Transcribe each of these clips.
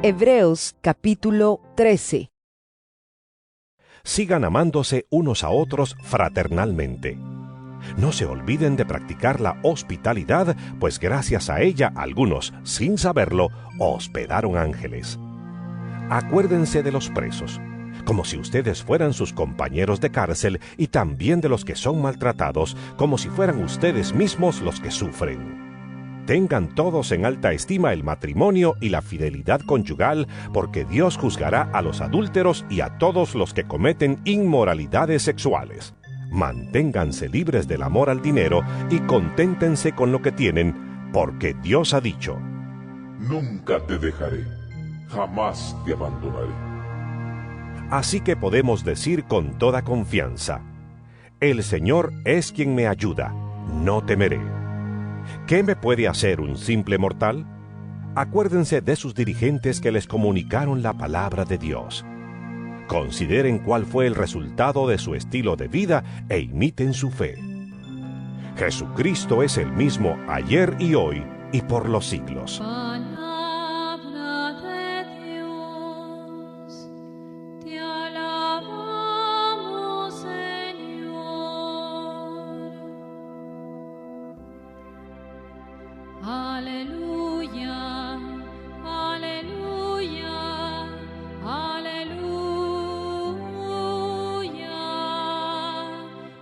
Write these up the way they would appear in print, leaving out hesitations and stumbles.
Hebreos capítulo 13. Sigan amándose unos a otros fraternalmente. No se olviden de practicar la hospitalidad, pues gracias a ella algunos, sin saberlo, hospedaron ángeles. Acuérdense de los presos, como si ustedes fueran sus compañeros de cárcel, y también de los que son maltratados, como si fueran ustedes mismos los que sufren. Tengan todos en alta estima el matrimonio y la fidelidad conyugal, porque Dios juzgará a los adúlteros y a todos los que cometen inmoralidades sexuales. Manténganse libres del amor al dinero y conténtense con lo que tienen, porque Dios ha dicho: Nunca te dejaré, jamás te abandonaré. Así que podemos decir con toda confianza: el Señor es quien me ayuda, no temeré. ¿Qué me puede hacer un simple mortal? Acuérdense de sus dirigentes que les comunicaron la palabra de Dios. Consideren cuál fue el resultado de su estilo de vida e imiten su fe. Jesucristo es el mismo ayer y hoy y por los siglos. Aleluya, aleluya, aleluya,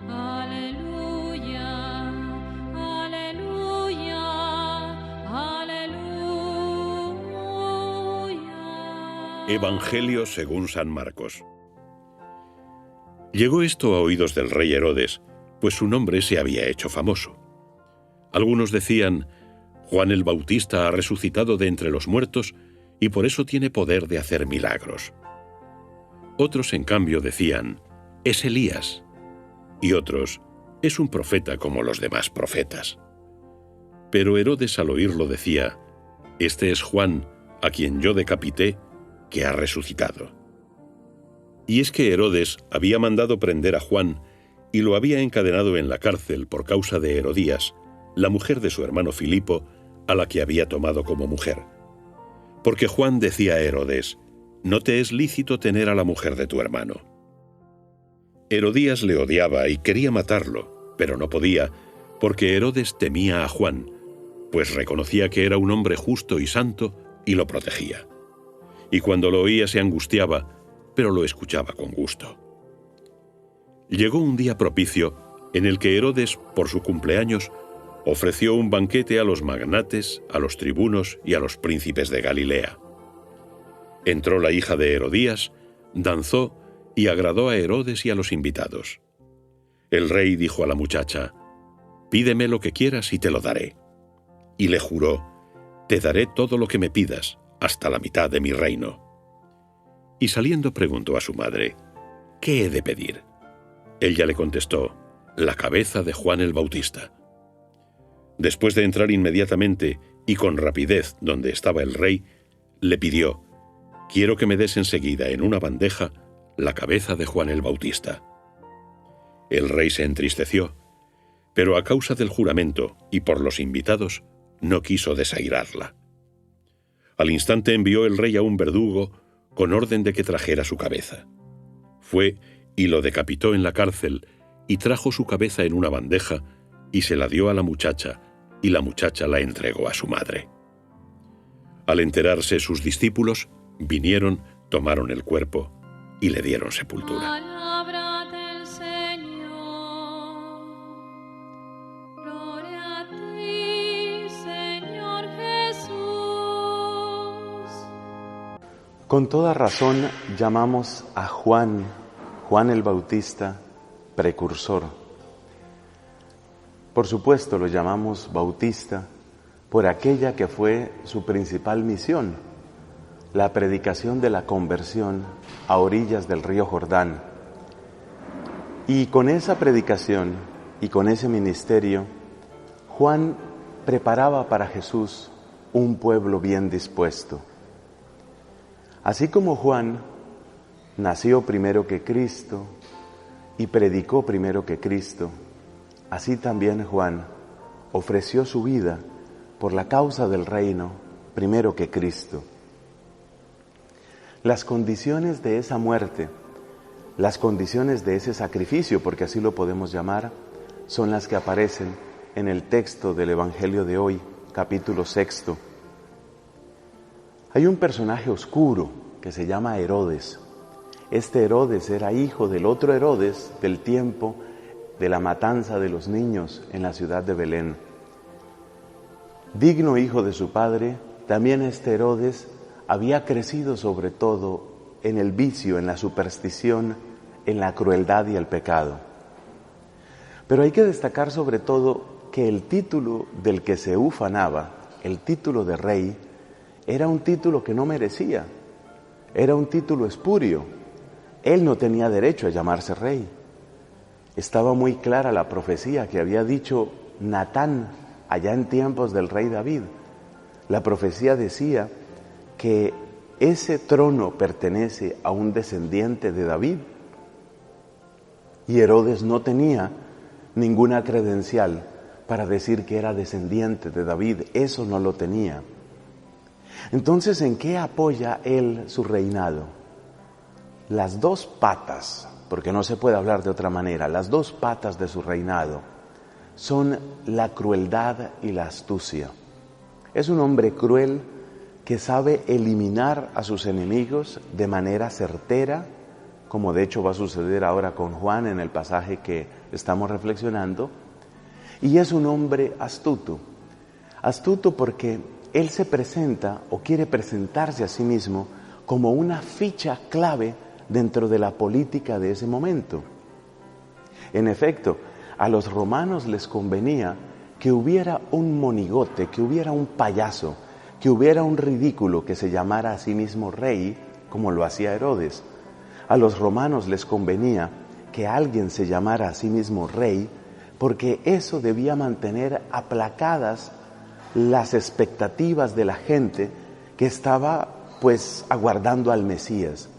aleluya, aleluya, aleluya. Evangelio según San Marcos. Llegó esto a oídos del rey Herodes, pues su nombre se había hecho famoso. Algunos decían: Juan el Bautista ha resucitado de entre los muertos y por eso tiene poder de hacer milagros. Otros, en cambio, decían: es Elías. Y otros: es un profeta como los demás profetas. Pero Herodes, al oírlo, decía: este es Juan, a quien yo decapité, que ha resucitado. Y es que Herodes había mandado prender a Juan y lo había encadenado en la cárcel por causa de Herodías, la mujer de su hermano Filipo, a la que había tomado como mujer. Porque Juan decía a Herodes: no te es lícito tener a la mujer de tu hermano. Herodías le odiaba y quería matarlo, pero no podía, porque Herodes temía a Juan, pues reconocía que era un hombre justo y santo y lo protegía. Y cuando lo oía se angustiaba, pero lo escuchaba con gusto. Llegó un día propicio en el que Herodes, por su cumpleaños, ofreció un banquete a los magnates, a los tribunos y a los príncipes de Galilea. Entró la hija de Herodías, danzó y agradó a Herodes y a los invitados. El rey dijo a la muchacha: pídeme lo que quieras y te lo daré. Y le juró: te daré todo lo que me pidas, hasta la mitad de mi reino. Y saliendo preguntó a su madre: ¿qué he de pedir? Ella le contestó: la cabeza de Juan el Bautista. Después de entrar inmediatamente y con rapidez donde estaba el rey, le pidió: quiero que me des enseguida en una bandeja la cabeza de Juan el Bautista. El rey se entristeció, pero a causa del juramento y por los invitados, no quiso desairarla. Al instante envió el rey a un verdugo con orden de que trajera su cabeza. Fue y lo decapitó en la cárcel y trajo su cabeza en una bandeja y se la dio a la muchacha, y la muchacha la entregó a su madre. Al enterarse sus discípulos, vinieron, tomaron el cuerpo y le dieron sepultura. Palabra del Señor. Gloria a ti, Señor Jesús. Con toda razón llamamos a Juan el Bautista, precursor. Por supuesto lo llamamos Bautista por aquella que fue su principal misión, la predicación de la conversión a orillas del río Jordán. Y con esa predicación y con ese ministerio, Juan preparaba para Jesús un pueblo bien dispuesto. Así como Juan nació primero que Cristo y predicó primero que Cristo, así también Juan ofreció su vida por la causa del reino primero que Cristo. Las condiciones de esa muerte, las condiciones de ese sacrificio, porque así lo podemos llamar, son las que aparecen en el texto del Evangelio de hoy, capítulo 6. Hay un personaje oscuro que se llama Herodes. Este Herodes era hijo del otro Herodes del tiempo de la matanza de los niños en la ciudad de Belén. Digno hijo de su padre, también este Herodes había crecido sobre todo en el vicio, en la superstición, en la crueldad y el pecado. Pero hay que destacar sobre todo que el título del que se ufanaba, el título de rey, era un título que no merecía, era un título espurio. Él no tenía derecho a llamarse rey. Estaba muy clara la profecía que había dicho Natán allá en tiempos del rey David. La profecía decía que ese trono pertenece a un descendiente de David. Y Herodes no tenía ninguna credencial para decir que era descendiente de David. Eso no lo tenía. Entonces, ¿en qué apoya él su reinado? Las dos patas, porque no se puede hablar de otra manera, las dos patas de su reinado son la crueldad y la astucia. Es un hombre cruel que sabe eliminar a sus enemigos de manera certera, como de hecho va a suceder ahora con Juan en el pasaje que estamos reflexionando, y es un hombre astuto. Astuto porque él se presenta o quiere presentarse a sí mismo como una ficha clave dentro de la política de ese momento. En efecto, a los romanos les convenía que hubiera un monigote, que hubiera un payaso, que hubiera un ridículo que se llamara a sí mismo rey, como lo hacía Herodes. A los romanos les convenía que alguien se llamara a sí mismo rey, porque eso debía mantener aplacadas las expectativas de la gente que estaba pues aguardando al Mesías.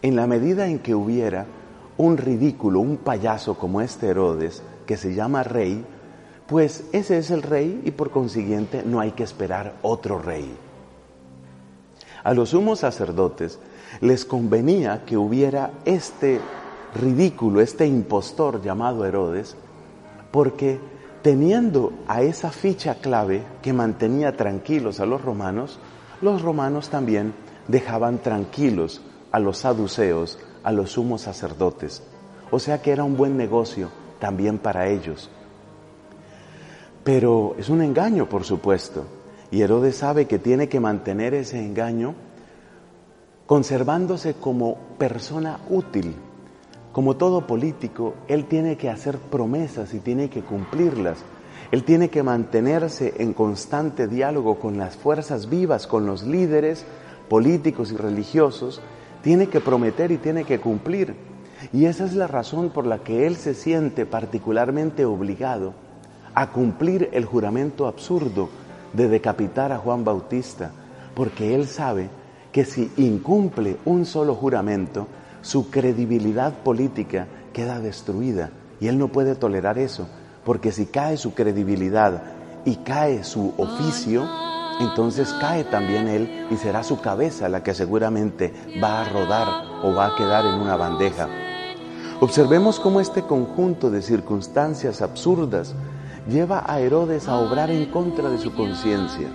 En la medida en que hubiera un ridículo, un payaso como este Herodes, que se llama rey, pues ese es el rey y por consiguiente no hay que esperar otro rey. A los sumos sacerdotes les convenía que hubiera este ridículo, este impostor llamado Herodes, porque teniendo a esa ficha clave que mantenía tranquilos a los romanos también dejaban tranquilos a los saduceos, a los sumos sacerdotes. O sea que era un buen negocio también para ellos. Pero es un engaño, por supuesto, y Herodes sabe que tiene que mantener ese engaño conservándose como persona útil. Como todo político, él tiene que hacer promesas y tiene que cumplirlas. Él tiene que mantenerse en constante diálogo con las fuerzas vivas, con los líderes políticos y religiosos. Tiene que prometer y tiene que cumplir. Y esa es la razón por la que él se siente particularmente obligado a cumplir el juramento absurdo de decapitar a Juan Bautista, porque él sabe que si incumple un solo juramento, su credibilidad política queda destruida y él no puede tolerar eso, porque si cae su credibilidad y cae su oficio, entonces cae también él y será su cabeza la que seguramente va a rodar o va a quedar en una bandeja. Observemos cómo este conjunto de circunstancias absurdas lleva a Herodes a obrar en contra de su conciencia.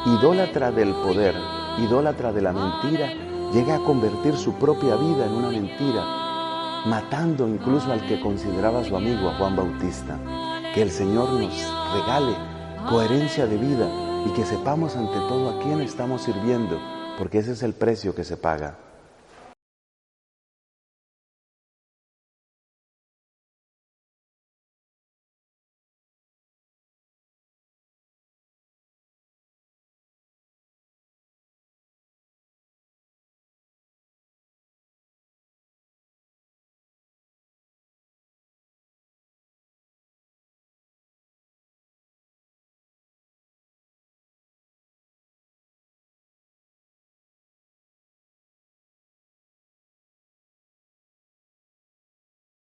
Idólatra del poder, idólatra de la mentira, llega a convertir su propia vida en una mentira, matando incluso al que consideraba su amigo, a Juan Bautista. Que el Señor nos regale coherencia de vida y que sepamos ante todo a quién estamos sirviendo, porque ese es el precio que se paga.